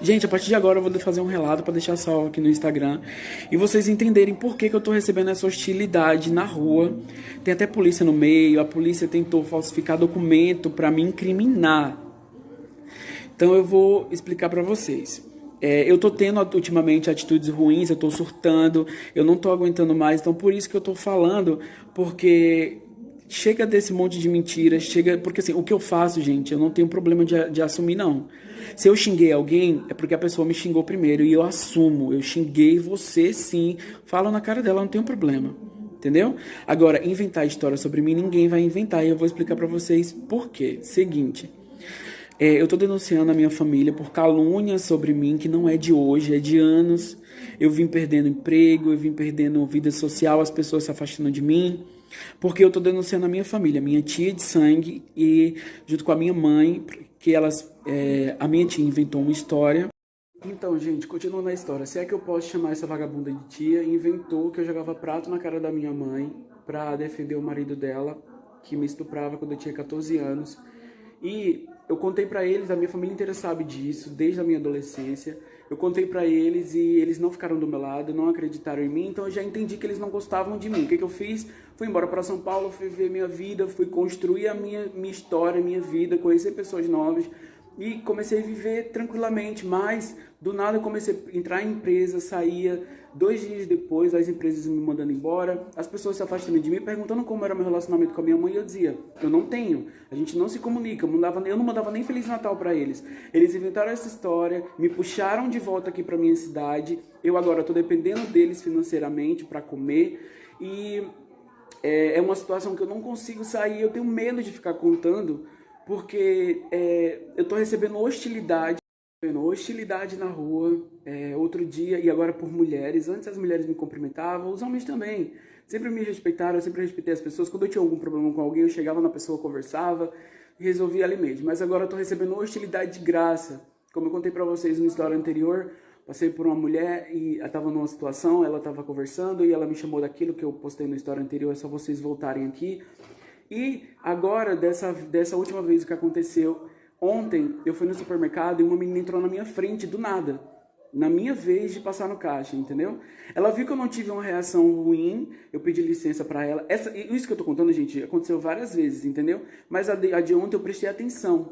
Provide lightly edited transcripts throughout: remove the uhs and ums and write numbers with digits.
Gente, a partir de agora eu vou fazer um relato pra deixar salvo aqui no Instagram e vocês entenderem por que eu tô recebendo essa hostilidade na rua. Tem até polícia no meio, a polícia tentou falsificar documento pra me incriminar. Então eu vou explicar pra vocês. Eu tô tendo ultimamente atitudes ruins, eu tô surtando, eu não tô aguentando mais, então por isso que eu tô falando, porque chega desse monte de mentiras, chega, porque assim, o que eu faço, gente, eu não tenho problema de assumir, não. Se eu xinguei alguém, é porque a pessoa me xingou primeiro, e eu assumo, eu xinguei você sim, falo na cara dela, não tenho problema. Entendeu? Agora, inventar história sobre mim, ninguém vai inventar, e eu vou explicar pra vocês por quê. Seguinte, eu tô denunciando a minha família por calúnias sobre mim, que não é de hoje, é de anos. Eu vim perdendo emprego, eu vim perdendo vida social, as pessoas se afastando de mim, porque eu tô denunciando a minha família, minha tia de sangue, e junto com a minha mãe, que a minha tia inventou uma história. Então, gente, continuando a história, se é que eu posso chamar essa vagabunda de tia, inventou que eu jogava prato na cara da minha mãe pra defender o marido dela, que me estuprava quando eu tinha 14 anos. E eu contei pra eles, a minha família inteira sabe disso, desde a minha adolescência. Eu contei pra eles e eles não ficaram do meu lado, não acreditaram em mim, então eu já entendi que eles não gostavam de mim. O que eu fiz? Fui embora pra São Paulo, fui ver minha vida, fui construir a minha história, minha vida, conhecer pessoas novas e comecei a viver tranquilamente, mas do nada eu comecei a entrar em empresa, saía, 2 dias depois as empresas me mandando embora, as pessoas se afastando de mim, perguntando como era meu relacionamento com a minha mãe, e eu dizia, eu não tenho, a gente não se comunica, eu não mandava nem Feliz Natal para eles. Eles inventaram essa história, me puxaram de volta aqui para minha cidade, eu agora estou dependendo deles financeiramente para comer, e é uma situação que eu não consigo sair, eu tenho medo de ficar contando, porque eu tô recebendo hostilidade na rua, outro dia, e agora por mulheres. Antes as mulheres me cumprimentavam, os homens também. Sempre me respeitaram, eu sempre respeitei as pessoas. Quando eu tinha algum problema com alguém, eu chegava na pessoa, conversava e resolvia ali mesmo. Mas agora eu tô recebendo hostilidade de graça. Como eu contei pra vocês na história anterior, passei por uma mulher e ela estava numa situação, ela estava conversando e ela me chamou daquilo que eu postei na história anterior, é só vocês voltarem aqui. E agora, dessa última vez que aconteceu, ontem eu fui no supermercado e uma menina entrou na minha frente do nada, na minha vez de passar no caixa, entendeu? Ela viu que eu não tive uma reação ruim, eu pedi licença pra ela. Isso que eu tô contando, gente, aconteceu várias vezes, entendeu? Mas a de ontem eu prestei atenção.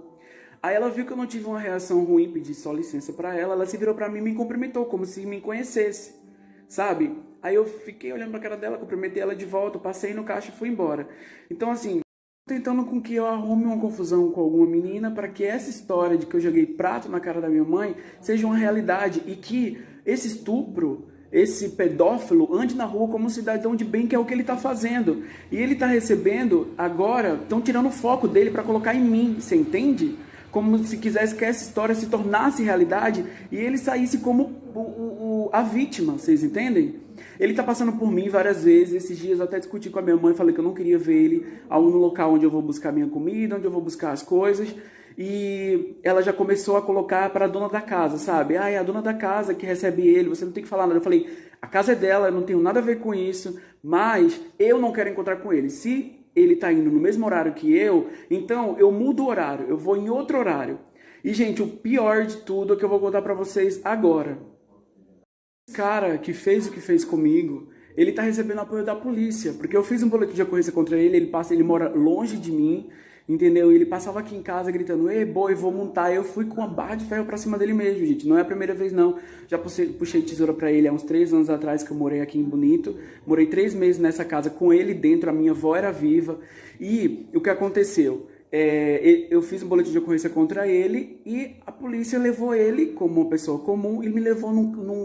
Aí ela viu que eu não tive uma reação ruim, pedi só licença pra ela, ela se virou pra mim e me cumprimentou, como se me conhecesse, sabe? Aí eu fiquei olhando pra cara dela, cumprimentei ela de volta, passei no caixa e fui embora. Então assim, tentando com que eu arrume uma confusão com alguma menina para que essa história de que eu joguei prato na cara da minha mãe seja uma realidade e que esse estupro, esse pedófilo ande na rua como um cidadão de bem, que é o que ele está fazendo. E ele está recebendo agora, estão tirando o foco dele para colocar em mim, você entende? Como se quisesse que essa história se tornasse realidade e ele saísse como a vítima, vocês entendem? Ele tá passando por mim várias vezes. Esses dias eu até discuti com a minha mãe, falei que eu não queria ver ele no local onde eu vou buscar minha comida, onde eu vou buscar as coisas. E ela já começou a colocar para a dona da casa, sabe? Ah, é a dona da casa que recebe ele, você não tem que falar nada. Eu falei, a casa é dela, eu não tenho nada a ver com isso, mas eu não quero encontrar com ele. Se ele tá indo no mesmo horário que eu, então eu mudo o horário, eu vou em outro horário. E, gente, o pior de tudo é que eu vou contar pra vocês agora. Esse cara que fez o que fez comigo, ele tá recebendo apoio da polícia, porque eu fiz um boletim de ocorrência contra ele, ele mora longe de mim, entendeu? Ele passava aqui em casa gritando, ei, boi, vou montar. Eu fui com uma barra de ferro pra cima dele mesmo, gente. Não é a primeira vez, não. Já puxei tesoura pra ele há uns 3 anos atrás, que eu morei aqui em Bonito. Morei 3 meses nessa casa com ele dentro, a minha avó era viva. E o que aconteceu? Eu fiz um boletim de ocorrência contra ele e a polícia levou ele como uma pessoa comum e me levou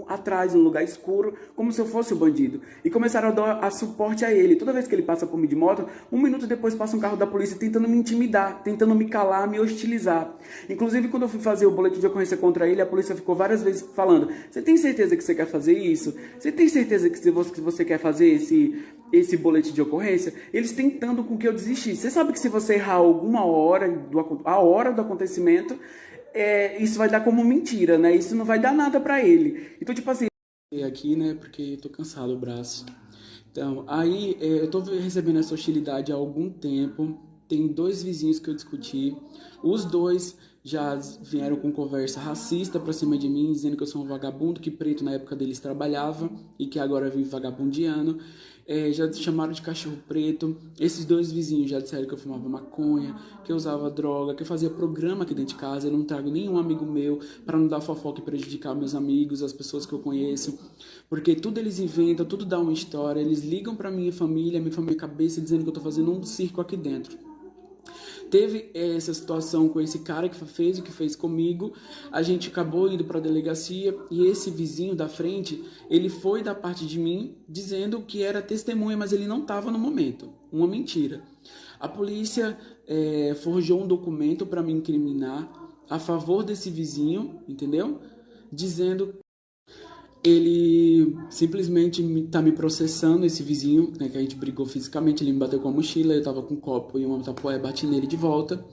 atrás, num lugar escuro, como se eu fosse o bandido. E começaram a dar suporte a ele. Toda vez que ele passa por mim de moto, 1 minuto depois passa um carro da polícia tentando me intimidar, tentando me calar, me hostilizar. Inclusive, quando eu fui fazer o boletim de ocorrência contra ele, a polícia ficou várias vezes falando, você tem certeza que você quer fazer isso? Você tem certeza que você quer fazer esse boletim de ocorrência? Eles tentando com que eu desistisse. Você sabe que se você errar alguma hora, a hora do acontecimento, isso vai dar como mentira, né? Isso não vai dar nada pra ele. Então, tipo assim, aqui, né, porque eu tô cansado o braço. Então, aí eu tô recebendo essa hostilidade há algum tempo. Tem 2 vizinhos que eu discuti. Os dois já vieram com conversa racista pra cima de mim, dizendo que eu sou um vagabundo, que preto na época deles trabalhava e que agora vive vagabundiano. Já chamaram de cachorro preto. Esses dois vizinhos já disseram que eu fumava maconha, que eu usava droga, que eu fazia programa aqui dentro de casa. Eu não trago nenhum amigo meu para não dar fofoca e prejudicar meus amigos, as pessoas que eu conheço. Porque tudo eles inventam, tudo dá uma história. Eles ligam pra minha família cabeça, dizendo que eu tô fazendo um circo aqui dentro. Teve essa situação com esse cara que fez o que fez comigo, a gente acabou indo para a delegacia e esse vizinho da frente, ele foi da parte de mim dizendo que era testemunha, mas ele não estava no momento, uma mentira. A polícia forjou um documento para me incriminar a favor desse vizinho, entendeu? Dizendo ele simplesmente tá me processando, esse vizinho, né, que a gente brigou fisicamente, ele me bateu com a mochila, eu tava com um copo e uma tapoé, bati nele de volta.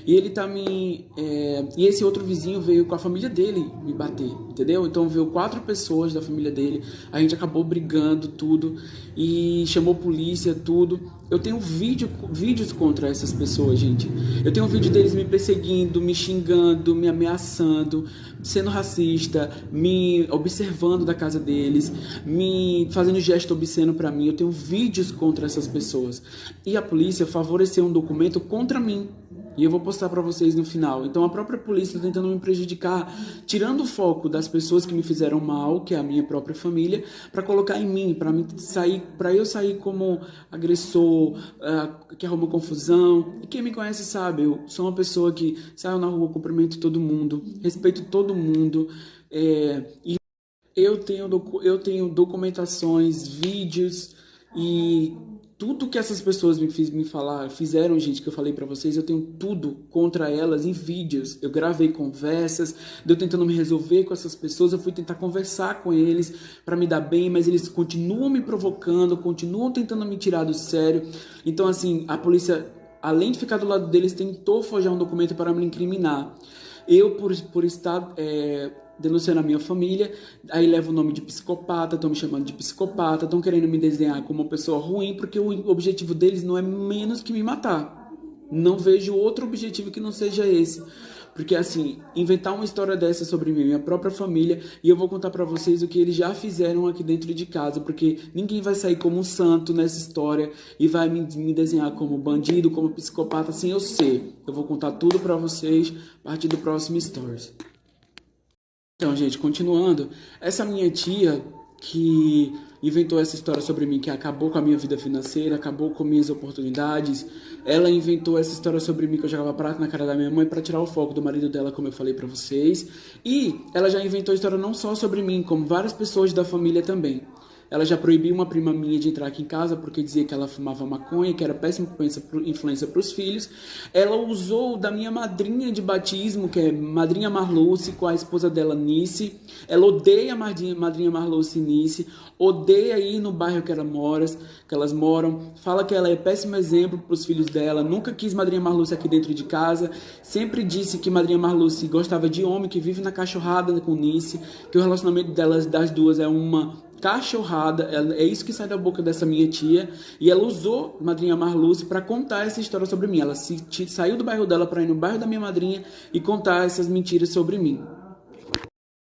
E ele tá e esse outro vizinho veio com a família dele me bater, entendeu? Então veio 4 pessoas da família dele, a gente acabou brigando, tudo, e chamou polícia, tudo. Eu tenho vídeos contra essas pessoas, gente. Eu tenho um vídeo deles me perseguindo, me xingando, me ameaçando, sendo racista, me observando da casa deles, me fazendo gesto obsceno pra mim. Eu tenho vídeos contra essas pessoas. E a polícia favoreceu um documento contra mim. E eu vou postar pra vocês no final. Então a própria polícia tá tentando me prejudicar, tirando o foco das pessoas que me fizeram mal, que é a minha própria família, pra colocar em mim, pra eu sair como agressor, que arruma confusão. E quem me conhece sabe, eu sou uma pessoa que saio na rua, cumprimento todo mundo, respeito todo mundo. E eu tenho documentações, vídeos e tudo que essas pessoas fizeram, gente, que eu falei pra vocês, eu tenho tudo contra elas em vídeos. Eu gravei conversas, eu tentando me resolver com essas pessoas, eu fui tentar conversar com eles pra me dar bem, mas eles continuam me provocando, continuam tentando me tirar do sério. Então, assim, a polícia, além de ficar do lado deles, tentou forjar um documento para me incriminar. Eu, por estar denunciando a minha família, aí leva o nome de psicopata, estão me chamando de psicopata, estão querendo me desenhar como uma pessoa ruim, porque o objetivo deles não é menos que me matar. Não vejo outro objetivo que não seja esse. Porque, assim, inventar uma história dessa sobre mim, minha própria família, e eu vou contar pra vocês o que eles já fizeram aqui dentro de casa, porque ninguém vai sair como um santo nessa história e vai me desenhar como bandido, como psicopata, sem eu ser. Eu vou contar tudo pra vocês a partir do próximo Stories. Então, gente, continuando, essa minha tia que inventou essa história sobre mim, que acabou com a minha vida financeira, acabou com minhas oportunidades, ela inventou essa história sobre mim que eu jogava prata na cara da minha mãe para tirar o foco do marido dela, como eu falei pra vocês. E ela já inventou a história não só sobre mim, como várias pessoas da família também. Ela já proibiu uma prima minha de entrar aqui em casa porque dizia que ela fumava maconha, que era péssima influência para os filhos. Ela usou da minha madrinha de batismo, que é madrinha Marluce, com a esposa dela, Nice. Ela odeia a madrinha Marluce e Nice, odeia ir no bairro que elas moram. Fala que ela é péssimo exemplo para os filhos dela, nunca quis madrinha Marluce aqui dentro de casa. Sempre disse que madrinha Marluce gostava de homem, que vive na cachorrada com Nice, que o relacionamento das duas é uma cachorrada, é isso que sai da boca dessa minha tia, e ela usou madrinha Marluce para contar essa história sobre mim. Ela saiu do bairro dela para ir no bairro da minha madrinha e contar essas mentiras sobre mim.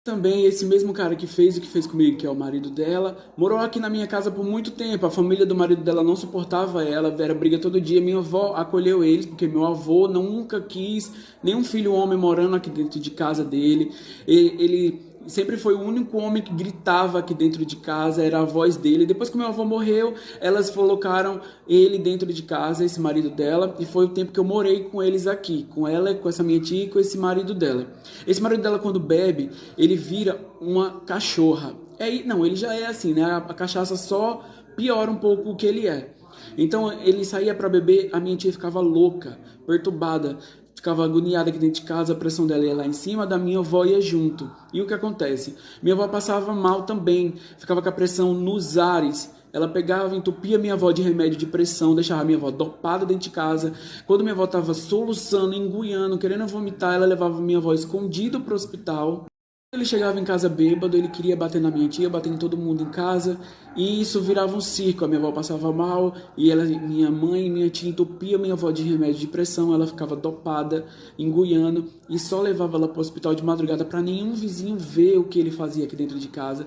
Também esse mesmo cara que fez o que fez comigo, que é o marido dela, morou aqui na minha casa por muito tempo. A família do marido dela não suportava ela, era briga todo dia. Minha avó acolheu eles, porque meu avô nunca quis nenhum filho homem morando aqui dentro de casa dele. Ele sempre foi o único homem que gritava aqui dentro de casa, era a voz dele. Depois que meu avô morreu, elas colocaram ele dentro de casa, esse marido dela, e foi o tempo que eu morei com eles aqui, com ela, com essa minha tia e com esse marido dela. Esse marido dela, quando bebe, ele vira uma cachorra. Não, ele já é assim, né? A cachaça só piora um pouco o que ele é. Então ele saía para beber, a minha tia ficava louca, perturbada, ficava agoniada aqui dentro de casa, a pressão dela ia lá em cima, da minha avó ia junto. E o que acontece? Minha avó passava mal também, ficava com a pressão nos ares. Ela pegava, entupia minha avó de remédio de pressão, deixava minha avó dopada dentro de casa. Quando minha avó estava soluçando, enguiando, querendo vomitar, ela levava minha avó escondida para o hospital. Ele chegava em casa bêbado, ele queria bater na minha tia, bater em todo mundo em casa, e isso virava um circo. A minha avó passava mal, e minha mãe e minha tia entupia minha avó de remédio de pressão, ela ficava dopada, engoiando, e só levava ela para o hospital de madrugada para nenhum vizinho ver o que ele fazia aqui dentro de casa.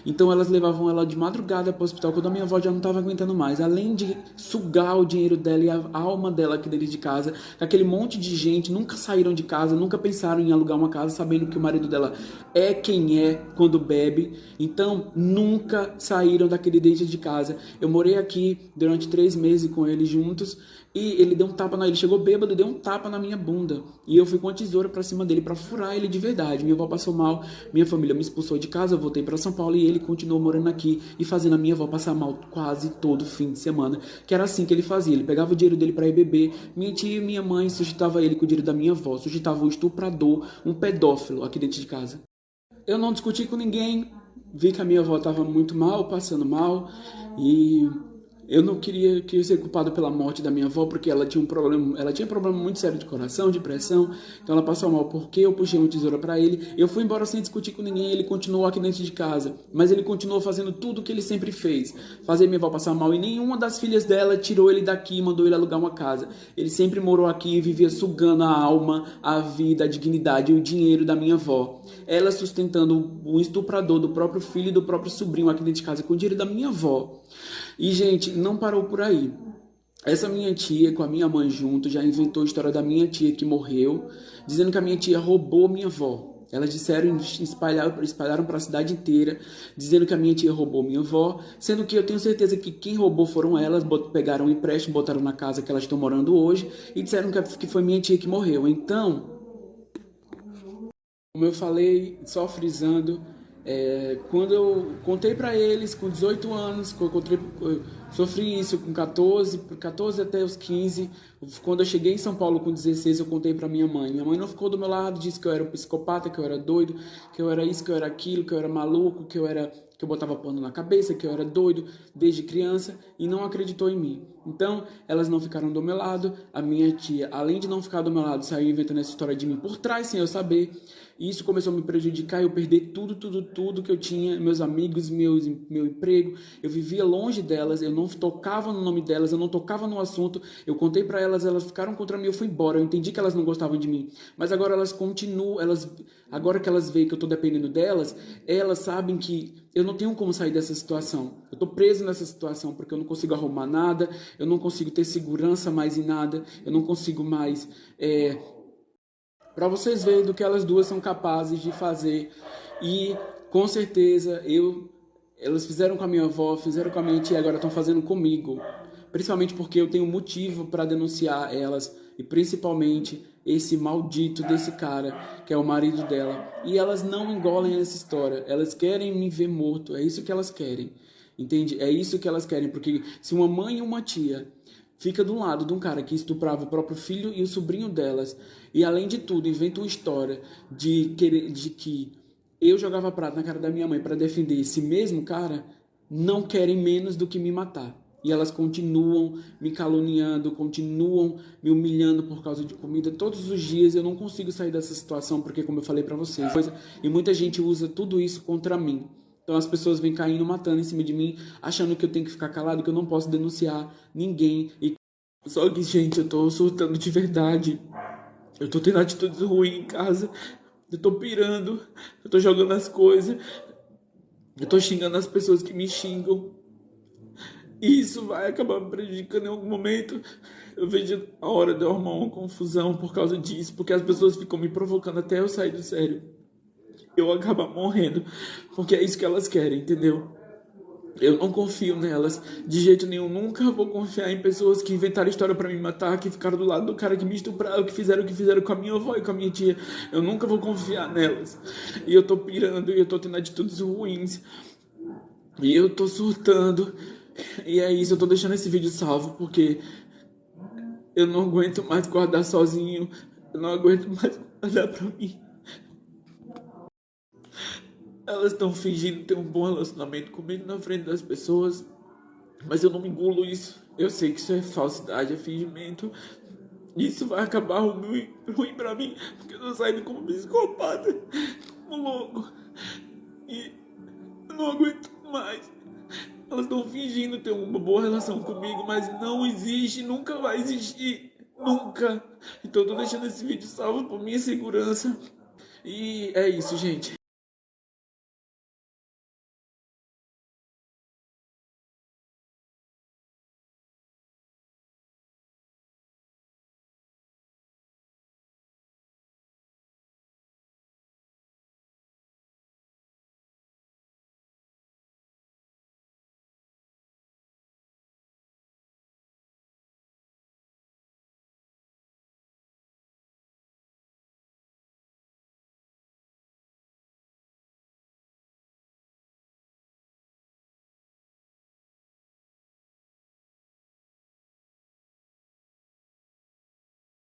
Então elas levavam ela de madrugada para o hospital quando a minha avó já não estava aguentando mais. Além de sugar o dinheiro dela e a alma dela aqui dentro de casa, aquele monte de gente nunca saíram de casa, nunca pensaram em alugar uma casa, sabendo que o marido dela é quem é quando bebe. Então nunca saíram daquele dentro de casa. Eu morei aqui durante 3 meses com ele juntos. E ele deu um tapa ele chegou bêbado e deu um tapa na minha bunda. E eu fui com a tesoura pra cima dele pra furar ele de verdade. Minha avó passou mal, minha família me expulsou de casa, eu voltei pra São Paulo e ele continuou morando aqui e fazendo a minha avó passar mal quase todo fim de semana. Que era assim que ele fazia. Ele pegava o dinheiro dele pra ir beber. Minha tia e minha mãe suscitavam ele com o dinheiro da minha avó. Suscitavam um estuprador, um pedófilo aqui dentro de casa. Eu não discuti com ninguém. Vi que a minha avó estava muito mal, passando mal. E eu não queria ser culpado pela morte da minha avó, porque ela tinha um problema muito sério de coração, de pressão, então ela passou mal porque eu puxei uma tesoura para ele. Eu fui embora sem discutir com ninguém, ele continuou aqui dentro de casa, mas ele continuou fazendo tudo o que ele sempre fez, fazer minha avó passar mal, e nenhuma das filhas dela tirou ele daqui e mandou ele alugar uma casa. Ele sempre morou aqui e vivia sugando a alma, a vida, a dignidade e o dinheiro da minha avó. Ela sustentando o estuprador do próprio filho e do próprio sobrinho aqui dentro de casa com o dinheiro da minha avó. E, gente, não parou por aí. Essa minha tia, com a minha mãe junto, já inventou a história da minha tia que morreu, dizendo que a minha tia roubou minha avó. Elas disseram, espalharam para a cidade inteira, dizendo que a minha tia roubou minha avó, sendo que eu tenho certeza que quem roubou foram elas, pegaram um empréstimo, botaram na casa que elas estão morando hoje e disseram que foi minha tia que morreu. Então, como eu falei, só frisando, quando eu contei para eles com 18 anos, eu sofri isso com 14 até os 15. Quando eu cheguei em São Paulo com 16, eu contei para minha mãe. Minha mãe não ficou do meu lado, disse que eu era um psicopata, que eu era doido, que eu era isso, que eu era aquilo, que eu era maluco, que eu botava pano na cabeça, que eu era doido desde criança, e não acreditou em mim. Então, elas não ficaram do meu lado. A minha tia, além de não ficar do meu lado, saiu inventando essa história de mim por trás, sem eu saber. E isso começou a me prejudicar, eu perdi tudo que eu tinha, meus amigos, meu emprego. Eu vivia longe delas, eu não tocava no nome delas, eu não tocava no assunto. Eu contei para elas, elas ficaram contra mim, eu fui embora. Eu entendi que elas não gostavam de mim, mas agora elas continuam, agora que elas veem que eu tô dependendo delas, elas sabem que eu não tenho como sair dessa situação. Eu tô preso nessa situação porque eu não consigo arrumar nada, eu não consigo ter segurança mais em nada, eu não consigo mais para vocês verem do que elas duas são capazes de fazer. E com certeza elas fizeram com a minha avó, fizeram com a minha tia, agora estão fazendo comigo. Principalmente porque eu tenho motivo para denunciar elas, e principalmente esse maldito desse cara, que é o marido dela. E elas não engolem essa história, elas querem me ver morto, é isso que elas querem. Entende? É isso que elas querem, porque se uma mãe e uma tia fica do lado de um cara que estuprava o próprio filho e o sobrinho delas, e além de tudo inventa uma história de que eu jogava prata na cara da minha mãe para defender esse mesmo cara, não querem menos do que me matar. E elas continuam me caluniando, continuam me humilhando por causa de comida. Todos os dias eu não consigo sair dessa situação, porque como eu falei para vocês, e muita gente usa tudo isso contra mim. Então as pessoas vêm caindo, matando em cima de mim, achando que eu tenho que ficar calado, que eu não posso denunciar ninguém. Só que, gente, eu tô surtando de verdade. Eu tô tendo atitudes ruins em casa. Eu tô pirando. Eu tô jogando as coisas. Eu tô xingando as pessoas que me xingam. E isso vai acabar me prejudicando em algum momento. Eu vejo a hora de eu arrumar uma confusão por causa disso. Porque as pessoas ficam me provocando até eu sair do sério. Eu acabar morrendo. Porque é isso que elas querem, entendeu? Eu não confio nelas de jeito nenhum. Nunca vou confiar em pessoas que inventaram história pra me matar, que ficaram do lado do cara que me estupraram, que fizeram o que fizeram com a minha avó e com a minha tia. Eu nunca vou confiar nelas. E eu tô pirando e eu tô tendo atitudes ruins. E eu tô surtando. E é isso, eu tô deixando esse vídeo salvo porque eu não aguento mais guardar sozinho. Eu não aguento mais guardar pra mim. Elas estão fingindo ter um bom relacionamento comigo na frente das pessoas, mas eu não me engulo isso. Eu sei que isso é falsidade, é fingimento. Isso vai acabar ruim pra mim, porque eu tô saindo como psicopata. muito louco. E eu não aguento mais. Elas estão fingindo ter uma boa relação comigo, mas não existe, nunca vai existir. Nunca. Então eu tô deixando esse vídeo salvo por minha segurança. E é isso, gente.